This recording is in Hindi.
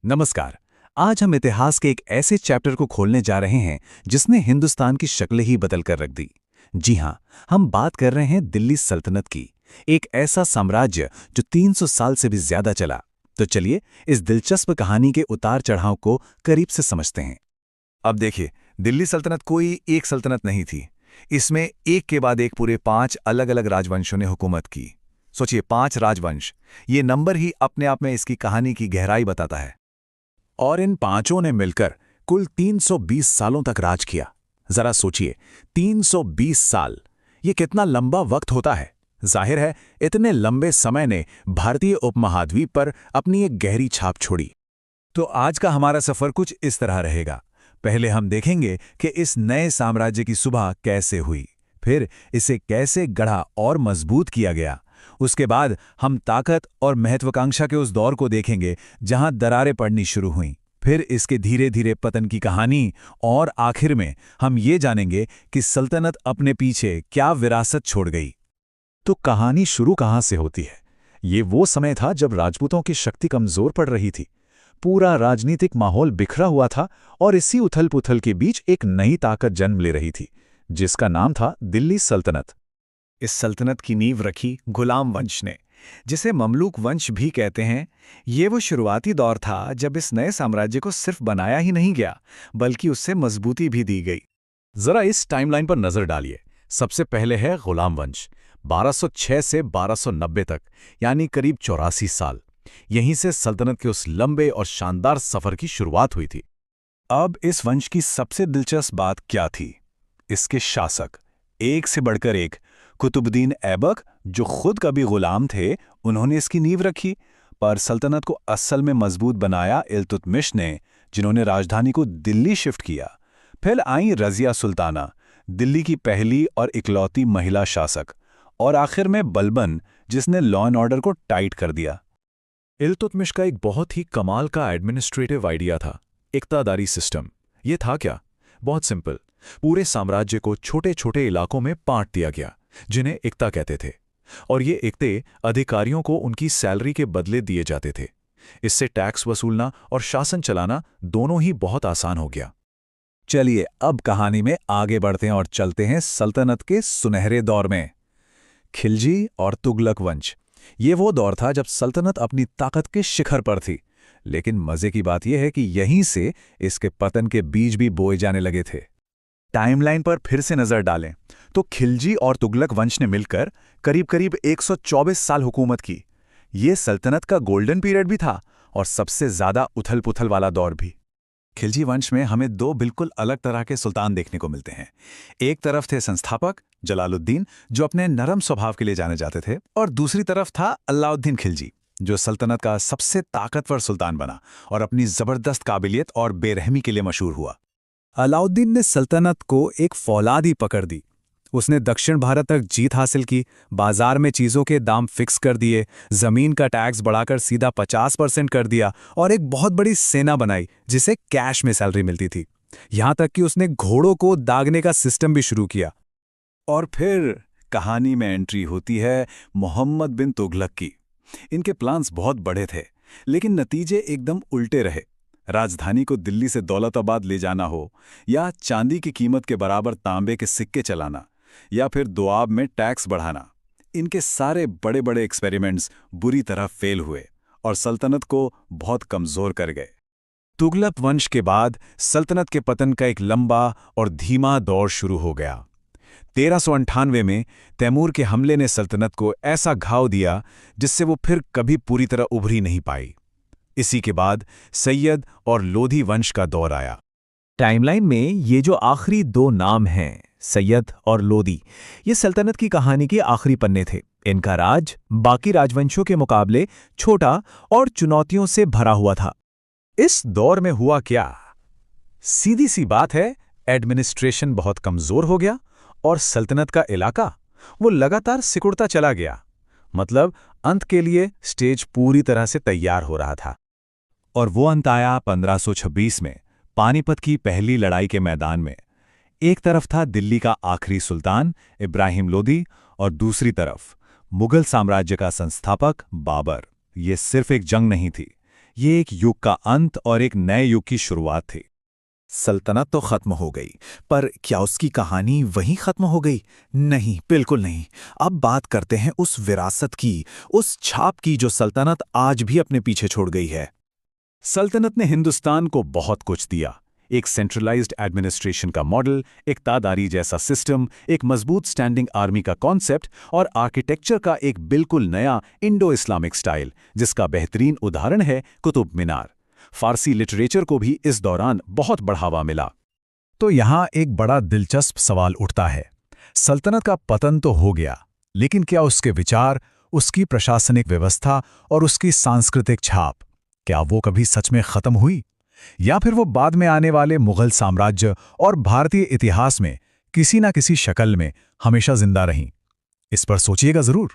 नमस्कार। आज हम इतिहास के एक ऐसे चैप्टर को खोलने जा रहे हैं जिसने हिंदुस्तान की शक्ल ही बदल कर रख दी। जी हाँ, हम बात कर रहे हैं दिल्ली सल्तनत की। एक ऐसा साम्राज्य जो 300 साल से भी ज्यादा चला। तो चलिए इस दिलचस्प कहानी के उतार चढ़ाव को करीब से समझते हैं। अब देखिए, दिल्ली सल्तनत कोई एक सल्तनत नहीं थी। इसमें एक के बाद एक पूरे 5 अलग-अलग राजवंशों ने हुकूमत की। सोचिए, 5 राजवंश। ये नंबर ही अपने आप में इसकी कहानी की गहराई बताता है। और इन पांचों ने मिलकर कुल 320 सालों तक राज किया। जरा सोचिए, 320 साल, ये कितना लंबा वक्त होता है। जाहिर है, इतने लंबे समय ने भारतीय उपमहाद्वीप पर अपनी एक गहरी छाप छोड़ी। तो आज का हमारा सफर कुछ इस तरह रहेगा। पहले हम देखेंगे कि इस नए साम्राज्य की सुबह कैसे हुई, फिर इसे कैसे गढ़ा और मजबूत किया गया। उसके बाद हम ताकत और महत्वाकांक्षा के उस दौर को देखेंगे जहां दरारें पड़नी शुरू हुईं। फिर इसके धीरे धीरे पतन की कहानी, और आखिर में हम ये जानेंगे कि सल्तनत अपने पीछे क्या विरासत छोड़ गई। तो कहानी शुरू कहां से होती है? ये वो समय था जब राजपूतों की शक्ति कमजोर पड़ रही थी। पूरा राजनीतिक माहौल बिखरा हुआ था और इसी उथल-पुथल के बीच एक नई ताकत जन्म ले रही थी, जिसका नाम था दिल्ली सल्तनत। इस सल्तनत की नींव रखी गुलाम वंश ने, जिसे ममलूक वंश भी कहते हैं। ये वो शुरुआती दौर था जब इस नए साम्राज्य को सिर्फ बनाया ही नहीं गया, बल्कि उससे मजबूती भी दी गई। जरा इस टाइमलाइन पर नजर डालिए। सबसे पहले है गुलाम वंश, 1206 से 1290 तक, यानी करीब 84 साल। यहीं से सल्तनत के उस लंबे और शानदार सफर की शुरुआत हुई थी। अब इस वंश की सबसे दिलचस्प बात क्या थी? इसके शासक, एक से बढ़कर एक। कुतुबुद्दीन ऐबक, जो खुद कभी गुलाम थे, उन्होंने इसकी नींव रखी। पर सल्तनत को असल में मजबूत बनाया इल्तुतमिश ने, जिन्होंने राजधानी को दिल्ली शिफ्ट किया। फिर आई रजिया सुल्ताना, दिल्ली की पहली और इकलौती महिला शासक। और आखिर में बलबन, जिसने लॉ एंड ऑर्डर को टाइट कर दिया। इल्तुतमिश का एक बहुत ही कमाल का एडमिनिस्ट्रेटिव आइडिया था, इक्तादारी सिस्टम। ये था क्या? बहुत सिंपल। पूरे साम्राज्य को छोटे छोटे इलाकों में बांट दिया गया, जिन्हें इक्ता कहते थे। और ये इक्ते अधिकारियों को उनकी सैलरी के बदले दिए जाते थे। इससे टैक्स वसूलना और शासन चलाना दोनों ही बहुत आसान हो गया। चलिए अब कहानी में आगे बढ़ते हैं और चलते हैं सल्तनत के सुनहरे दौर में। खिलजी और तुगलक वंश। ये वो दौर था जब सल्तनत अपनी ताकत के शिखर पर थी। लेकिन मजे की बात यह है कि यहीं से इसके पतन के बीज भी बोए जाने लगे थे। टाइमलाइन पर फिर से नजर डालें तो खिलजी और तुगलक वंश ने मिलकर करीब करीब 124 साल हुकूमत की। ये सल्तनत का गोल्डन पीरियड भी था और सबसे ज्यादा उथल-पुथल वाला दौर भी। खिलजी वंश में हमें दो बिल्कुल अलग तरह के सुल्तान देखने को मिलते हैं। एक तरफ थे संस्थापक जलालुद्दीन, जो अपने नरम स्वभाव के लिए जाने जाते थे, और दूसरी तरफ था अलाउद्दीन खिलजी, जो सल्तनत का सबसे ताकतवर सुल्तान बना और अपनी जबरदस्त काबिलियत और बेरहमी के लिए मशहूर हुआ। अलाउद्दीन ने सल्तनत को एक फौलाद ही पकड़ दी। उसने दक्षिण भारत तक जीत हासिल की, बाजार में चीज़ों के दाम फिक्स कर दिए, ज़मीन का टैक्स बढ़ाकर सीधा 50% कर दिया और एक बहुत बड़ी सेना बनाई जिसे कैश में सैलरी मिलती थी। यहाँ तक कि उसने घोड़ों को दागने का सिस्टम भी शुरू किया। और फिर कहानी में एंट्री होती है मोहम्मद बिन तुगलक की। इनके प्लान्स बहुत बड़े थे, लेकिन नतीजे एकदम उल्टे रहे। राजधानी को दिल्ली से दौलताबाद ले जाना हो, या चांदी की कीमत के बराबर तांबे के सिक्के चलाना, या फिर दोआब में टैक्स बढ़ाना, इनके सारे बड़े बड़े एक्सपेरिमेंट्स बुरी तरह फेल हुए और सल्तनत को बहुत कमजोर कर गए। तुगलक वंश के बाद सल्तनत के पतन का एक लंबा और धीमा दौर शुरू हो गया। 1398 में तैमूर के हमले ने सल्तनत को ऐसा घाव दिया जिससे वो फिर कभी पूरी तरह उभरी नहीं पाई। इसी के बाद सैयद और लोधी वंश का दौर आया। टाइमलाइन में ये जो आखिरी दो नाम हैं, सैयद और लोधी, ये सल्तनत की कहानी के आखिरी पन्ने थे। इनका राज बाकी राजवंशों के मुकाबले छोटा और चुनौतियों से भरा हुआ था। इस दौर में हुआ क्या? सीधी सी बात है, एडमिनिस्ट्रेशन बहुत कमजोर हो गया और सल्तनत का इलाका वो लगातार सिकुड़ता चला गया। मतलब अंत के लिए स्टेज पूरी तरह से तैयार हो रहा था। और वो अंत आया 1526 में, पानीपत की पहली लड़ाई के मैदान में। एक तरफ था दिल्ली का आखिरी सुल्तान इब्राहिम लोदी, और दूसरी तरफ मुगल साम्राज्य का संस्थापक बाबर। ये सिर्फ एक जंग नहीं थी, ये एक युग का अंत और एक नए युग की शुरुआत थी। सल्तनत तो खत्म हो गई, पर क्या उसकी कहानी वहीं खत्म हो गई? नहीं, बिल्कुल नहीं। अब बात करते हैं उस विरासत की, उस छाप की जो सल्तनत आज भी अपने पीछे छोड़ गई है। सल्तनत ने हिंदुस्तान को बहुत कुछ दिया। एक सेंट्रलाइज्ड एडमिनिस्ट्रेशन का मॉडल, एक तादारी जैसा सिस्टम, एक मजबूत स्टैंडिंग आर्मी का कॉन्सेप्ट और आर्किटेक्चर का एक बिल्कुल नया इंडो इस्लामिक स्टाइल, जिसका बेहतरीन उदाहरण है कुतुब मीनार। फारसी लिटरेचर को भी इस दौरान बहुत बढ़ावा मिला। तो यहाँ एक बड़ा दिलचस्प सवाल उठता है। सल्तनत का पतन तो हो गया, लेकिन क्या उसके विचार, उसकी प्रशासनिक व्यवस्था और उसकी सांस्कृतिक छाप, क्या वो कभी सच में खत्म हुई? या फिर वो बाद में आने वाले मुगल साम्राज्य और भारतीय इतिहास में किसी न किसी शक्ल में हमेशा जिंदा रहीं? इस पर सोचिएगा जरूर।